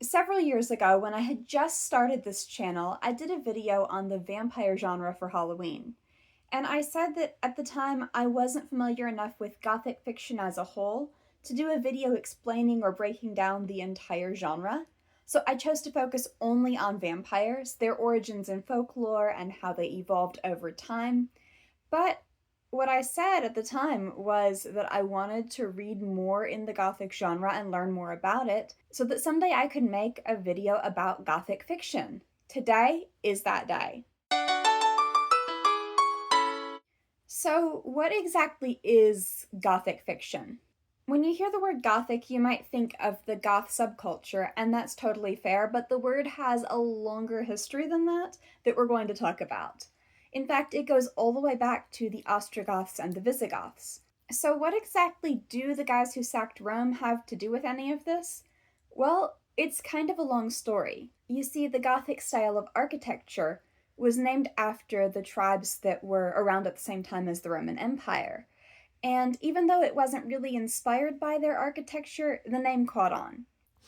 Several years ago, when I had just started this channel, I did a video on the vampire genre for Halloween. And I said that at the time I wasn't familiar enough with Gothic fiction as a whole to do a video explaining or breaking down the entire genre. So I chose to focus only on vampires, their origins in folklore, and how they evolved over time. But what I said at the time was that I wanted to read more in the Gothic genre and learn more about it so that someday I could make a video about Gothic fiction. Today is that day. So, what exactly is Gothic fiction? When you hear the word Gothic, you might think of the goth subculture, and that's totally fair, but the word has a longer history than that we're going to talk about. In fact, it goes all the way back to the Ostrogoths and the Visigoths. So, what exactly do the guys who sacked Rome have to do with any of this? Well, it's kind of a long story. You see, the Gothic style of architecture was named after the tribes that were around at the same time as the Roman Empire. And even though it wasn't really inspired by their architecture, the name caught on.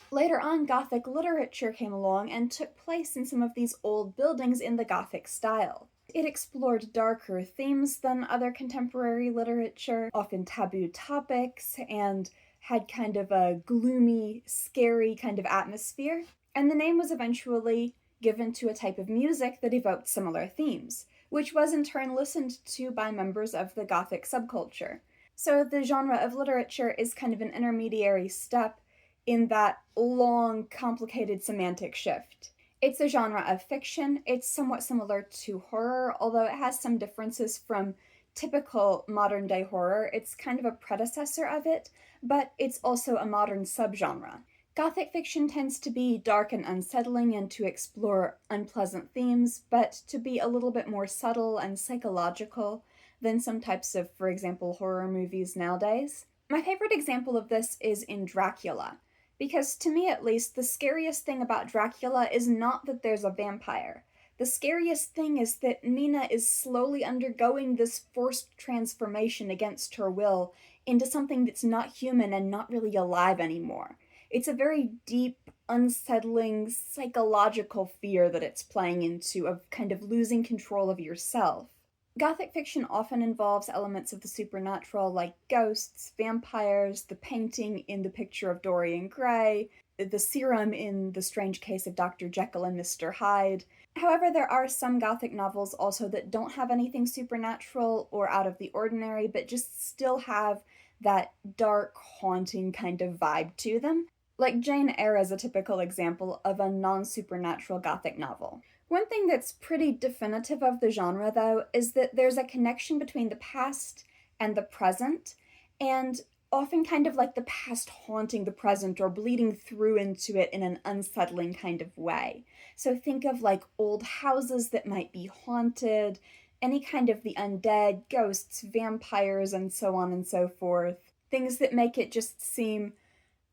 Later on, Gothic literature came along and took place in some of these old buildings in the Gothic style. It explored darker themes than other contemporary literature, often taboo topics, and had kind of a gloomy, scary kind of atmosphere. And the name was eventually given to a type of music that evoked similar themes, which was in turn listened to by members of the Gothic subculture. So the genre of literature is kind of an intermediary step in that long, complicated semantic shift. It's a genre of fiction. It's somewhat similar to horror, although it has some differences from typical modern day horror. It's kind of a predecessor of it, but it's also a modern subgenre. Gothic fiction tends to be dark and unsettling and to explore unpleasant themes, but to be a little bit more subtle and psychological than some types of, for example, horror movies nowadays. My favorite example of this is in Dracula, because to me at least, the scariest thing about Dracula is not that there's a vampire. The scariest thing is that Mina is slowly undergoing this forced transformation against her will into something that's not human and not really alive anymore. It's a very deep, unsettling, psychological fear that it's playing into of kind of losing control of yourself. Gothic fiction often involves elements of the supernatural like ghosts, vampires, the painting in the picture of Dorian Gray, the serum in The Strange Case of Dr. Jekyll and Mr. Hyde. However, there are some Gothic novels also that don't have anything supernatural or out of the ordinary, but just still have that dark, haunting kind of vibe to them. Like Jane Eyre is a typical example of a non supernatural Gothic novel. One thing that's pretty definitive of the genre, though, is that there's a connection between the past and the present, and often kind of like the past haunting the present or bleeding through into it in an unsettling kind of way. So think of like old houses that might be haunted, any kind of the undead, ghosts, vampires, and so on and so forth. Things that make it just seem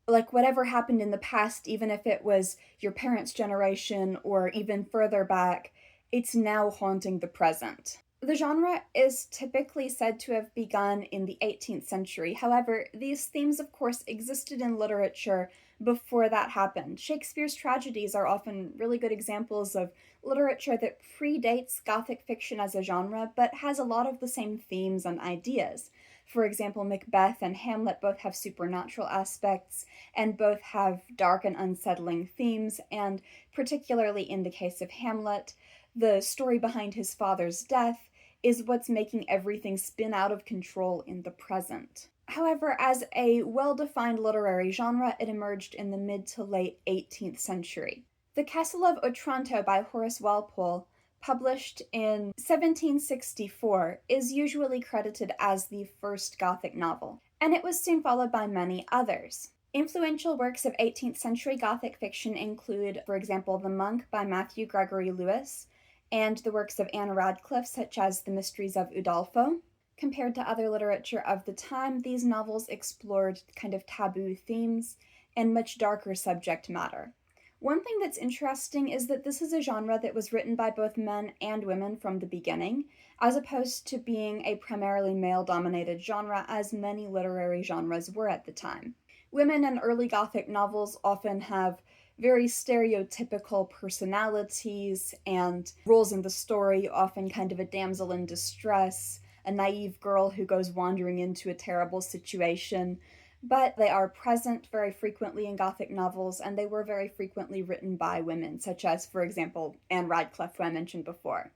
like whatever happened in the past, even if it was your parents' generation or even further back, it's now haunting the present. The genre is typically said to have begun in the 18th century. However, these themes, of course, existed in literature before that happened. Shakespeare's tragedies are often really good examples of literature that predates Gothic fiction as a genre, but has a lot of the same themes and ideas. For example, Macbeth and Hamlet both have supernatural aspects and both have dark and unsettling themes, and particularly in the case of Hamlet, the story behind his father's death is what's making everything spin out of control in the present. However, as a well defined literary genre, it emerged in the mid to late 18th century. The Castle of Otranto by Horace Walpole, published in 1764, is usually credited as the first Gothic novel, and it was soon followed by many others. Influential works of 18th century Gothic fiction include, for example, The Monk by Matthew Gregory Lewis, and the works of Anne Radcliffe, such as The Mysteries of Udolpho. Compared to other literature of the time, these novels explored kind of taboo themes and much darker subject matter. One thing that's interesting is that this is a genre that was written by both men and women from the beginning, as opposed to being a primarily male-dominated genre, as many literary genres were at the time. Women in early Gothic novels often have very stereotypical personalities and roles in the story, often kind of a damsel in distress, a naive girl who goes wandering into a terrible situation. But they are present very frequently in Gothic novels, and they were very frequently written by women, such as, for example, Anne Radcliffe, who I mentioned before.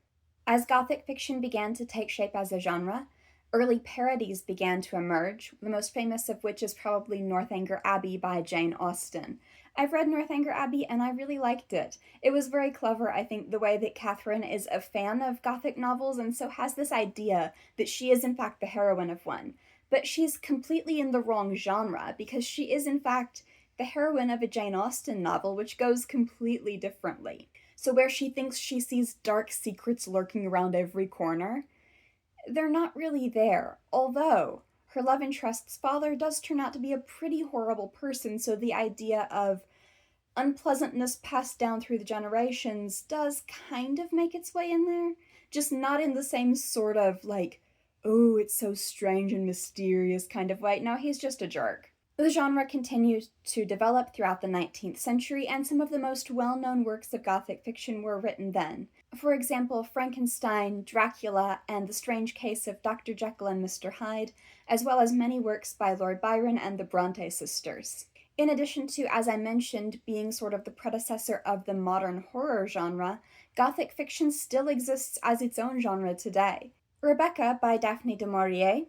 As Gothic fiction began to take shape as a genre, early parodies began to emerge, the most famous of which is probably Northanger Abbey by Jane Austen. I've read Northanger Abbey and I really liked it. It was very clever, I think, the way that Catherine is a fan of Gothic novels and so has this idea that she is in fact the heroine of one. But she's completely in the wrong genre because she is in fact the heroine of a Jane Austen novel, which goes completely differently. So, where she thinks she sees dark secrets lurking around every corner, they're not really there. Although, her love interest's father does turn out to be a pretty horrible person, so the idea of unpleasantness passed down through the generations does kind of make its way in there. Just not in the same sort of like, oh, it's so strange and mysterious kind of way. No, he's just a jerk. The genre continued to develop throughout the 19th century, and some of the most well known works of Gothic fiction were written then. For example, Frankenstein, Dracula, and The Strange Case of Dr. Jekyll and Mr. Hyde, as well as many works by Lord Byron and the Bronte sisters. In addition to, as I mentioned, being sort of the predecessor of the modern horror genre, Gothic fiction still exists as its own genre today. Rebecca by Daphne du Maurier,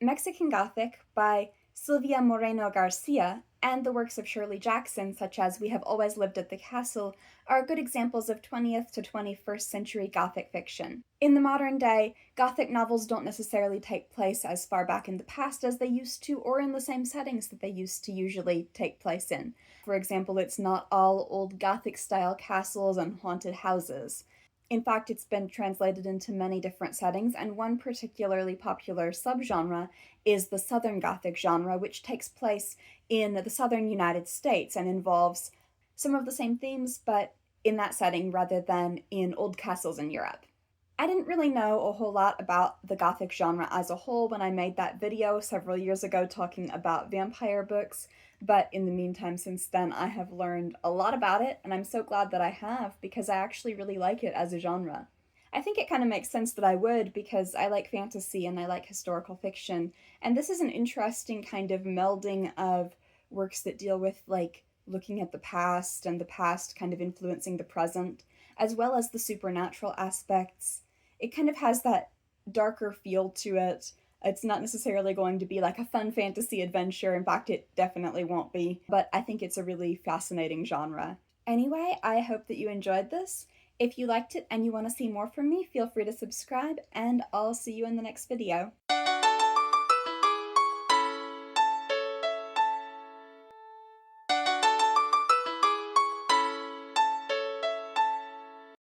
Mexican Gothic by Silvia Moreno Garcia, and the works of Shirley Jackson, such as We Have Always Lived at the Castle, are good examples of 20th to 21st century Gothic fiction. In the modern day, Gothic novels don't necessarily take place as far back in the past as they used to, or in the same settings that they used to usually take place in. For example, it's not all old Gothic-style castles and haunted houses. In fact, it's been translated into many different settings, and one particularly popular subgenre is the Southern Gothic genre, which takes place in the southern United States and involves some of the same themes, but in that setting rather than in old castles in Europe. I didn't really know a whole lot about the Gothic genre as a whole when I made that video several years ago talking about vampire books, but in the meantime, since then, I have learned a lot about it, and I'm so glad that I have because I actually really like it as a genre. I think it kind of makes sense that I would because I like fantasy and I like historical fiction, and this is an interesting kind of melding of works that deal with, like, looking at the past and the past kind of influencing the present, as well as the supernatural aspects. It kind of has that darker feel to it. It's not necessarily going to be like a fun fantasy adventure. In fact, it definitely won't be. But I think it's a really fascinating genre. Anyway, I hope that you enjoyed this. If you liked it and you want to see more from me, feel free to subscribe, and I'll see you in the next video.